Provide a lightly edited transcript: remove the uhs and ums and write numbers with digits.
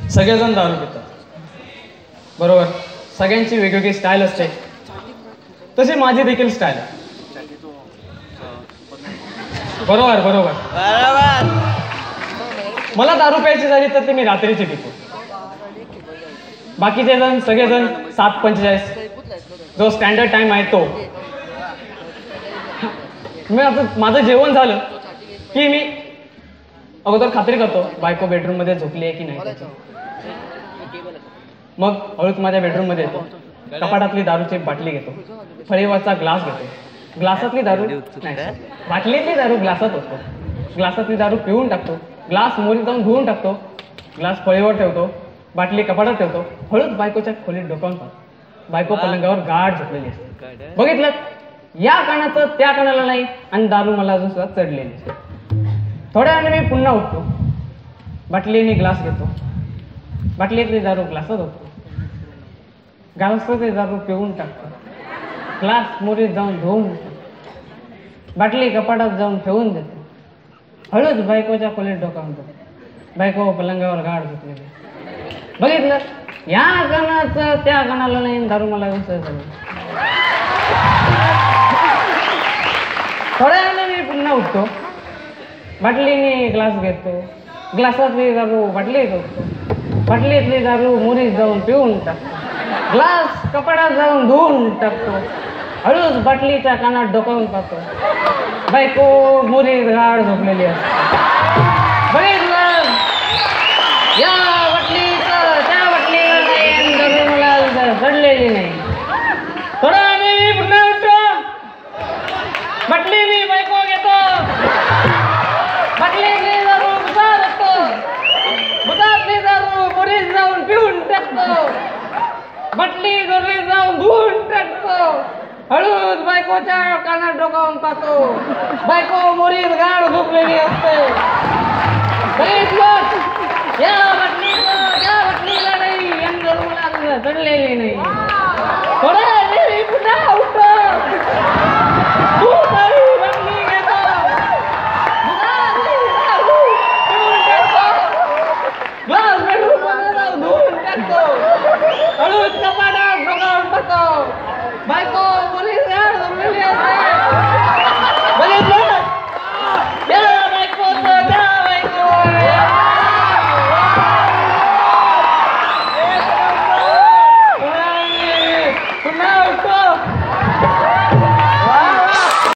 सगळेजण दारू पितात, बरोबर. सगळ्यांची वेगवेगळी स्टाईल असते, तशी माझी देखील स्टाईल आहे. बरोबर बरोबर. मला दारू प्यायची झाली तर ते मी रात्रीची पितो. बाकीचे जण सगळेजण 7:45 जो स्टँडर्ड टाइम आहे तो. मी आता माझं जेवण झालं की मी अगोदर खात्री करतो बायको बेडरूम मध्ये झोपली आहे की नाही. मग हळूच माझ्या बेडरूम मध्ये येतो, कपाटातली दारूची बाटली घेतो, फळीवरचा ग्लास घेतो, ग्लासातली दारू नाही बाटलीतली दारू ग्लासात होतो, ग्लासातली दारू पिऊन टाकतो, ग्लास मोरीत जाऊन धुवून टाकतो, ग्लास फळीवर ठेवतो, बाटली कपाटात ठेवतो, हळूच बायकोच्या खोलीत डोकावून पाहतो. बायको पलंगावर गाढ झोपलेली असते. बघितलं, या कानाचं त्या कानाला नाही आणि दारू मला अजून सुद्धा चढलेली. थोड्या वेळाने मी पुन्हा उठतो, बाटलीने ग्लास घेतो, बाटलीतली दारू ग्लासात होतो, ग्लासातली दारू पिऊन टाकतो, ग्लास मोरीत जाऊन धुवून टाकतो, बाटली कपाटात जाऊन ठेवून देतो, हळूच बायकोच्या खोलीत डोकावून जातो. बायको पलंगावर गाढ झोपलेली. बघितलं, या कानाचं त्या कानाला नाही, दारू मला अजून चढलेली. थोड्या वेळाने मी पुन्हा उठतो, बाटलीने ग्लास घेतो, ग्लासातली दारू बाटलीत होतो, बाटलीतली दारू मोरीत जाऊन पिऊन टाकतो, ग्लास कपाटात जाऊन धुवून टाकतो, हळूच बाटलीच्या कानात डोकावून पाहतो. बायको मोरीत गाढ झोपलेली असते. बघितलं, या बाटलीचं त्या बाटलीला नाही, दारू मला चढलेली नाही. थोडा मी पुन्हा उठतो, बाटली मी बायको घेतो, बाटलीतली दारू बुटात टाकतो, बुटातली दारू मोरीत जाऊन पिऊन टाकतो, बाटली मोरीत जाऊन धुवून टाकतो, हळूच बायकोच्या कानात डोकावून पाहतो. बायको मोरीत गाढ झोपलेली असते. बघितलं, या बाटलीला नाही, दारू मला चढलेली नाही.